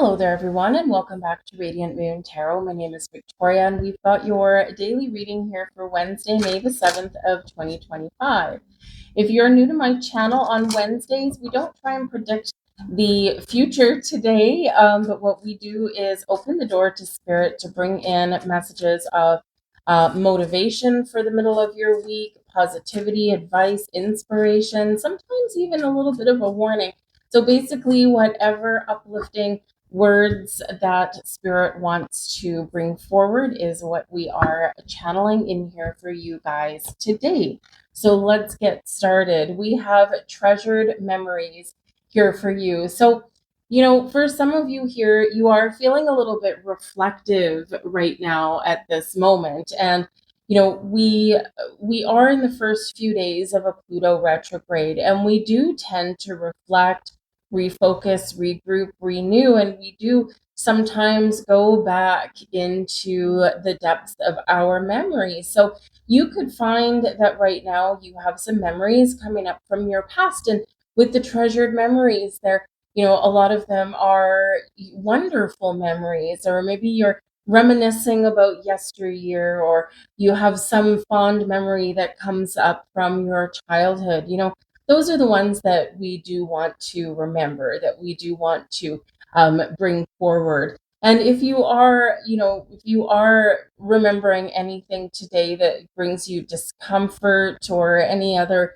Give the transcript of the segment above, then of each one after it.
Hello there, everyone, and welcome back to Radiant Moon Tarot. My name is Victoria, and we've got your daily reading here for Wednesday, May the 7th of 2025. If you're new to my channel on Wednesdays, we don't try and predict the future today, but what we do is open the door to Spirit to bring in messages of motivation for the middle of your week, positivity, advice, inspiration, sometimes even a little bit of a warning. So basically, whatever uplifting words that Spirit wants to bring forward is what we are channeling in here for you guys today. So let's get started. We have treasured memories here for you. So, for some of you here, you are feeling a little bit reflective right now at this moment. And, we are in the first few days of a Pluto retrograde, and we do tend to reflect, refocus, regroup, renew, and we do sometimes go back into the depths of our memories. So you could find that right now you have some memories coming up from your past, and with the treasured memories, a lot of them are wonderful memories, or maybe you're reminiscing about yesteryear, or you have some fond memory that comes up from your childhood. Those are the ones that we do want to remember, that we do want to bring forward. And if you are remembering anything today that brings you discomfort or any other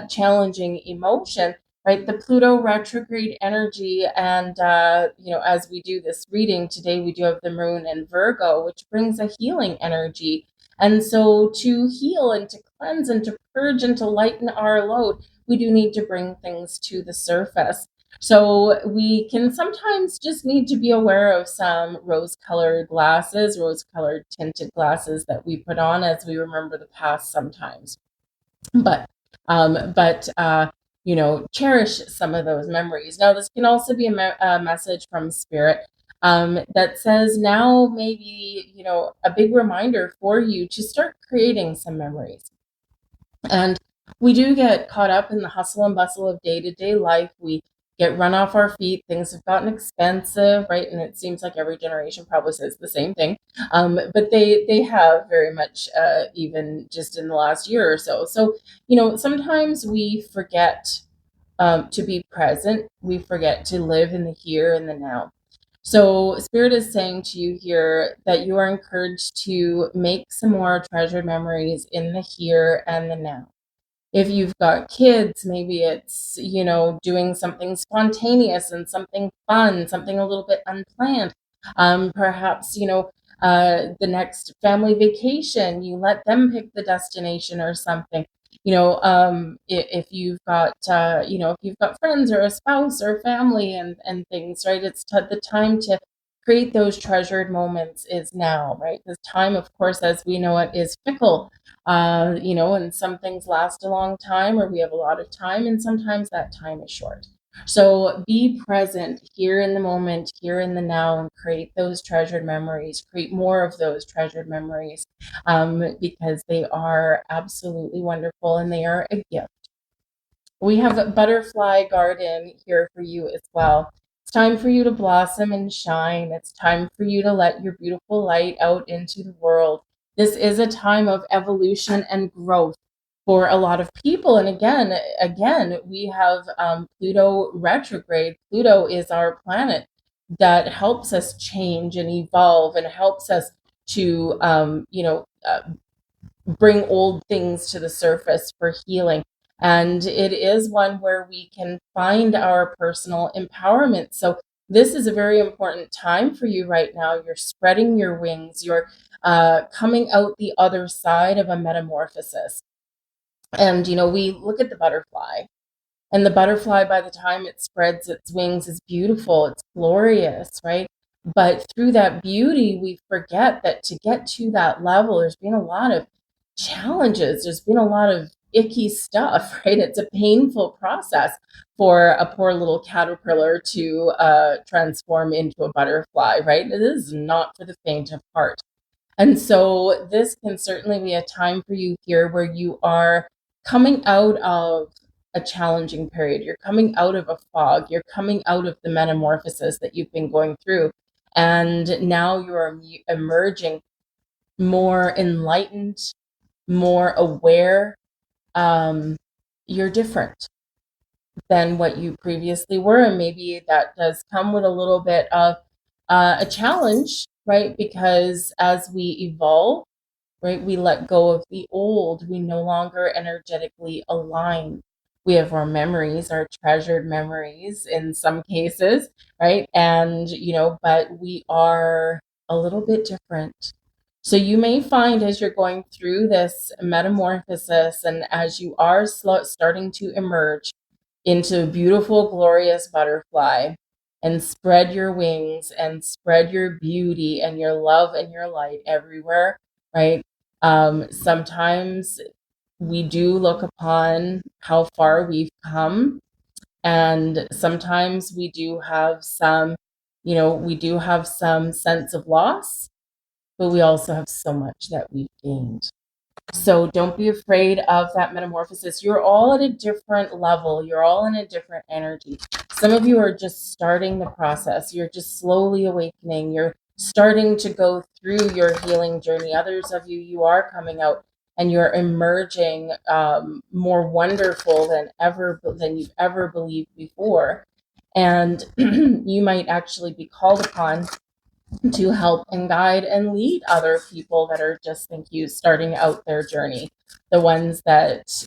challenging emotion, right? The Pluto retrograde energy, and as we do this reading today, we do have the Moon in Virgo, which brings a healing energy. And so, to heal and to cleanse and to purge and to lighten our load, we do need to bring things to the surface. So we can sometimes just need to be aware of some rose-colored glasses, rose-colored tinted glasses that we put on as we remember the past sometimes. But cherish some of those memories. Now, this can also be a message from Spirit that says now maybe, a big reminder for you to start creating some memories. And we do get caught up in the hustle and bustle of day-to-day life. We get run off our feet. Things have gotten expensive, right? And it seems like every generation probably says the same thing. But they have very much, even just in the last year or so. So, sometimes we forget to be present. We forget to live in the here and the now. So, Spirit is saying to you here that you are encouraged to make some more treasured memories in the here and the now. If you've got kids, maybe it's, doing something spontaneous and something fun, something a little bit unplanned. Perhaps, the next family vacation, you let them pick the destination or something. If you've got, if you've got friends or a spouse or family and things, right? It's the time to create those treasured moments is now, right? This time, of course, as we know it, is fickle. And some things last a long time, or we have a lot of time, and sometimes that time is short. So be present here in the moment, here in the now, and create those treasured memories, create more of those treasured memories, because they are absolutely wonderful and they are a gift. We have a butterfly garden here for you as well. It's time for you to blossom and shine. It's time for you to let your beautiful light out into the world. This is a time of evolution and growth for a lot of people. And again, we have Pluto retrograde. Pluto is our planet that helps us change and evolve and helps us to, bring old things to the surface for healing. And it is one where we can find our personal empowerment. So this is a very important time for you right now. You're spreading your wings. You're coming out the other side of a metamorphosis. And, we look at the butterfly. And the butterfly, by the time it spreads its wings, is beautiful. It's glorious, right? But through that beauty, we forget that to get to that level, there's been a lot of challenges. There's been a lot of icky stuff, right? It's a painful process for a poor little caterpillar to transform into a butterfly, right? It is not for the faint of heart. And so this can certainly be a time for you here where you are coming out of a challenging period. You're coming out of a fog. You're coming out of the metamorphosis that you've been going through. And now you're emerging more enlightened, more aware. You're different than what you previously were. And maybe that does come with a little bit of a challenge, right? Because as we evolve, right, we let go of the old. We no longer energetically align. We have our memories, our treasured memories in some cases, right? And, but we are a little bit different. So you may find as you're going through this metamorphosis and as you are starting to emerge into a beautiful, glorious butterfly and spread your wings and spread your beauty and your love and your light everywhere, right? Sometimes we do look upon how far we've come, and sometimes we do have some sense of loss, but we also have so much that we've gained. So don't be afraid of that metamorphosis. You're all at a different level. You're all in a different energy. Some of you are just starting the process. You're just slowly awakening. You're starting to go through your healing journey. Others of you, you are coming out and you're emerging more wonderful than you've ever believed before. And you might actually be called upon to help and guide and lead other people that are just think you starting out their journey, the ones that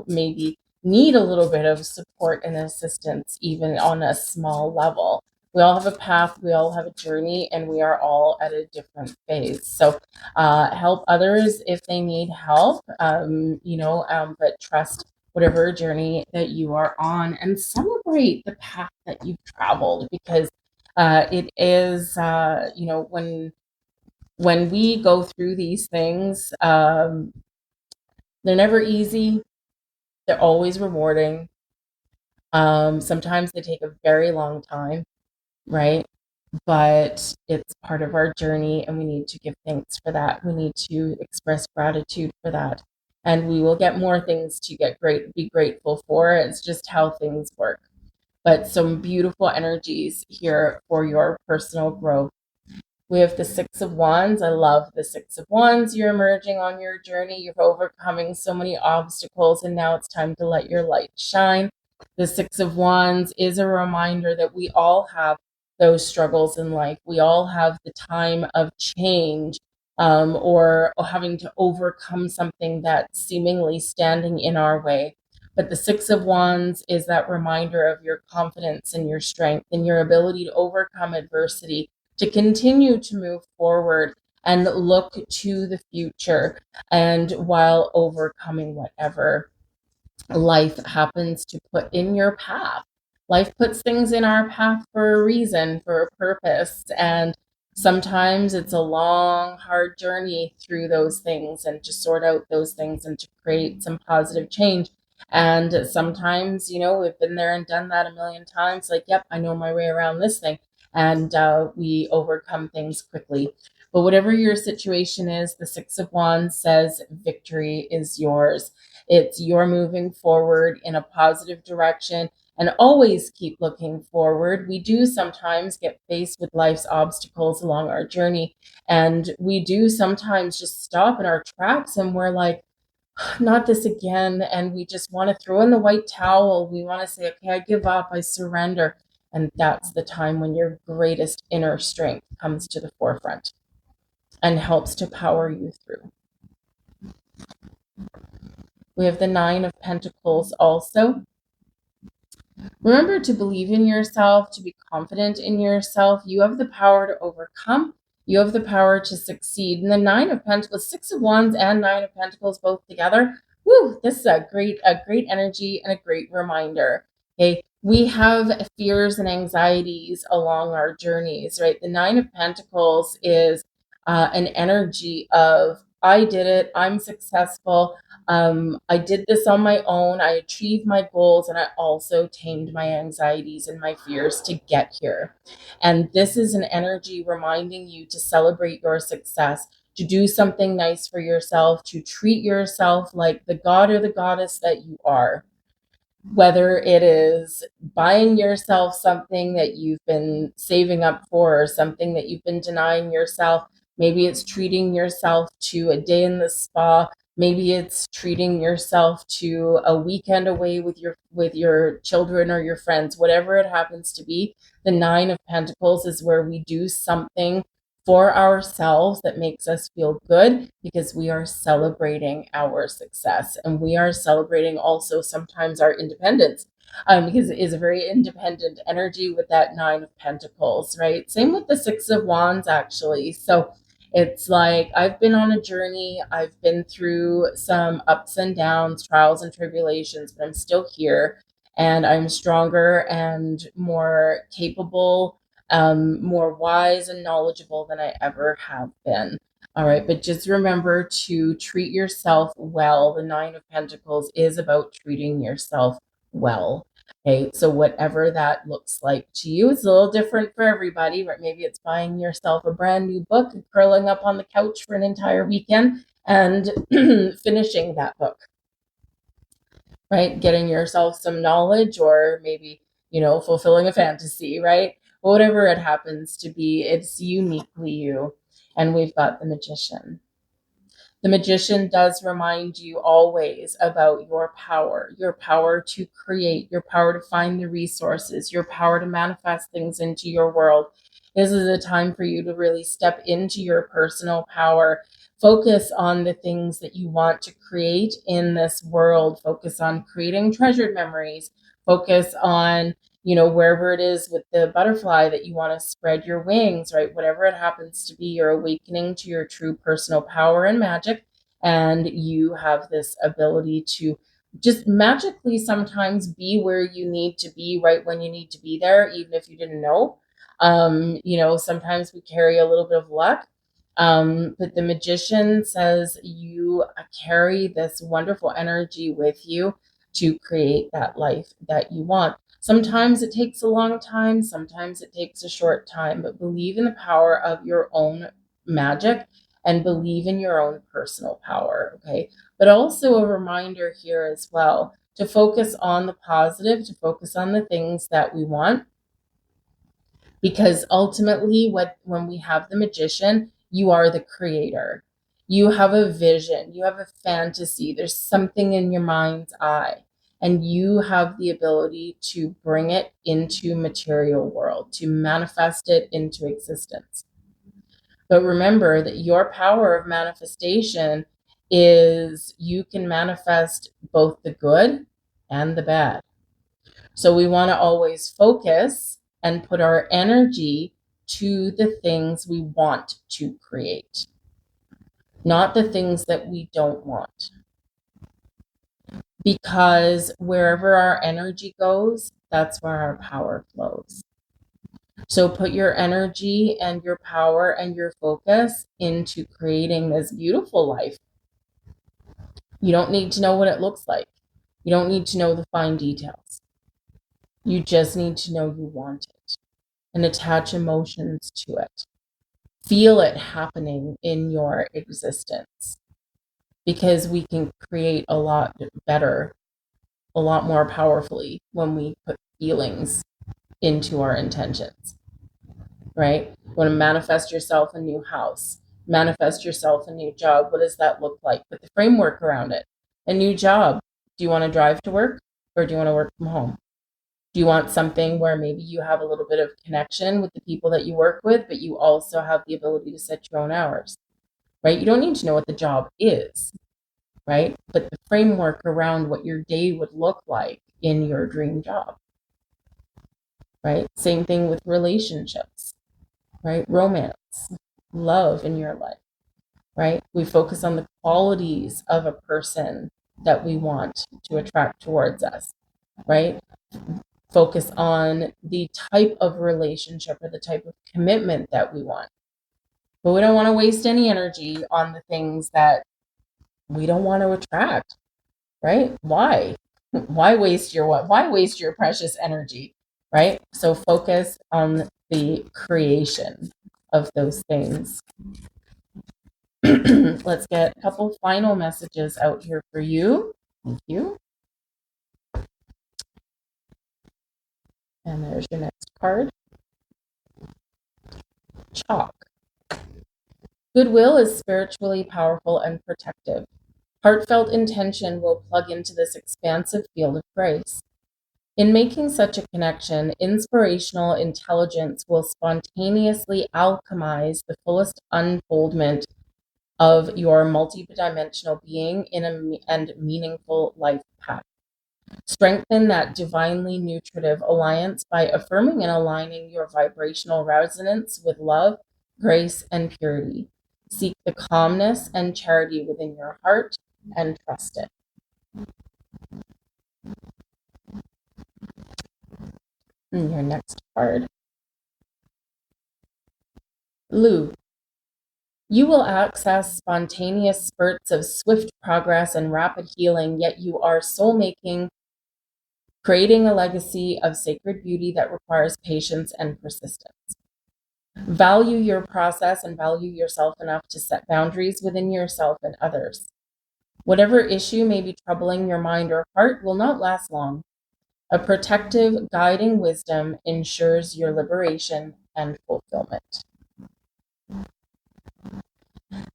maybe need a little bit of support and assistance even on a small level. We all have a path, we all have a journey, and we are all at a different phase. So help others if they need help, but trust whatever journey that you are on and celebrate the path that you've traveled, because it is, when we go through these things, they're never easy. They're always rewarding. Sometimes they take a very long time, right? But it's part of our journey, and we need to give thanks for that. We need to express gratitude for that, and we will get more things to be grateful for. It's just how things work. But some beautiful energies here for your personal growth. We have the Six of Wands. I love the Six of Wands. You're emerging on your journey. You're overcoming so many obstacles, and now it's time to let your light shine. The Six of Wands is a reminder that we all have those struggles in life. We all have the time of change, or having to overcome something that's seemingly standing in our way. But the Six of Wands is that reminder of your confidence and your strength and your ability to overcome adversity, to continue to move forward and look to the future, and while overcoming whatever life happens to put in your path. Life puts things in our path for a reason, for a purpose, and sometimes it's a long, hard journey through those things and to sort out those things and to create some positive change. And sometimes, we've been there and done that a million times. Like, yep, I know my way around this thing. And we overcome things quickly. But whatever your situation is, the Six of Wands says victory is yours. It's you're moving forward in a positive direction, and always keep looking forward. We do sometimes get faced with life's obstacles along our journey, and we do sometimes just stop in our tracks and we're like, not this again. And we just want to throw in the white towel. We want to say, okay, I give up, I surrender. And that's the time when your greatest inner strength comes to the forefront and helps to power you through. We have the Nine of Pentacles also. Remember to believe in yourself, to be confident in yourself. You have the power to overcome. You have the power to succeed. And the Nine of Pentacles, Six of Wands and Nine of Pentacles both together. Woo, this is a great energy and a great reminder. Okay, we have fears and anxieties along our journeys, right? The Nine of Pentacles is an energy of, I did it, I'm successful. I did this on my own. I achieved my goals, and I also tamed my anxieties and my fears to get here. And this is an energy reminding you to celebrate your success, to do something nice for yourself, to treat yourself like the god or the goddess that you are. whether it is buying yourself something that you've been saving up for, or something that you've been denying yourself. Maybe it's treating yourself to a day in the spa. Maybe it's treating yourself to a weekend away with your children or your friends, whatever it happens to be. The Nine of Pentacles is where we do something for ourselves that makes us feel good, because we are celebrating our success, and we are celebrating also sometimes our independence, because it is a very independent energy with that Nine of Pentacles, right? Same with the Six of Wands, actually. So it's like, I've been on a journey. I've been through some ups and downs, trials and tribulations, but I'm still here, and I'm stronger and more capable, more wise and knowledgeable than I ever have been. All right, but just remember to treat yourself well. The Nine of Pentacles is about treating yourself well. Okay, so whatever that looks like to you, it's a little different for everybody, right? Maybe it's buying yourself a brand new book, curling up on the couch for an entire weekend and finishing that book, right? Getting yourself some knowledge, or maybe, fulfilling a fantasy, right? Whatever it happens to be, it's uniquely you. And we've got the Magician. The Magician does remind you always about your power to create, your power to find the resources, your power to manifest things into your world. This is a time for you to really step into your personal power. Focus on the things that you want to create in this world. Focus on creating treasured memories. Focus on, wherever it is with the butterfly that you want to spread your wings, right? Whatever it happens to be, you're awakening to your true personal power and magic. And you have this ability to just magically sometimes be where you need to be right when you need to be there, even if you didn't know. Sometimes we carry a little bit of luck. But the Magician says you carry this wonderful energy with you to create that life that you want. Sometimes it takes a long time, sometimes it takes a short time, but believe in the power of your own magic and believe in your own personal power, okay? But also a reminder here as well to focus on the positive, to focus on the things that we want, because ultimately when we have the Magician, you are the creator. You have a vision, you have a fantasy, there's something in your mind's eye, and you have the ability to bring it into material world, to manifest it into existence. But remember that your power of manifestation is you can manifest both the good and the bad. So we want to always focus and put our energy to the things we want to create, not the things that we don't want. Because wherever our energy goes, that's where our power flows. So put your energy and your power and your focus into creating this beautiful life. You don't need to know what it looks like. You don't need to know the fine details. You just need to know you want it and attach emotions to it. Feel it happening in your existence, because we can create a lot better, a lot more powerfully when we put feelings into our intentions, right? You want to manifest yourself a new house, manifest yourself a new job. What does that look like? Put the framework around it. A new job. Do you want to drive to work, or do you want to work from home? Do you want something where maybe you have a little bit of connection with the people that you work with, but you also have the ability to set your own hours, right? You don't need to know what the job is, right? But the framework around what your day would look like in your dream job, right? Same thing with relationships, right? Romance, love in your life, right? We focus on the qualities of a person that we want to attract towards us, right? Focus on the type of relationship or the type of commitment that we want. But we don't want to waste any energy on the things that we don't want to attract, right? Why? Why waste your what? Why waste your precious energy, right? So focus on the creation of those things. Let's get a couple final messages out here for you. Thank you. And there's your next card. Chalk. Goodwill is spiritually powerful and protective. Heartfelt intention will plug into this expansive field of grace. In making such a connection, inspirational intelligence will spontaneously alchemize the fullest unfoldment of your multidimensional being in and meaningful life path. Strengthen that divinely nutritive alliance by affirming and aligning your vibrational resonance with love, grace, and purity. Seek the calmness and charity within your heart and trust it. And your next card. Lou. You will access spontaneous spurts of swift progress and rapid healing, yet you are soul making, creating a legacy of sacred beauty that requires patience and persistence. Value your process and value yourself enough to set boundaries within yourself and others. Whatever issue may be troubling your mind or heart will not last long. A protective, guiding wisdom ensures your liberation and fulfillment.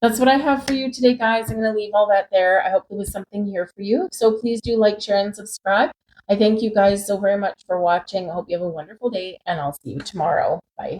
That's what I have for you today, guys. I'm going to leave all that there. I hope there was something here for you. So please do like, share, and subscribe. I thank you guys so very much for watching. I hope you have a wonderful day, and I'll see you tomorrow. Bye.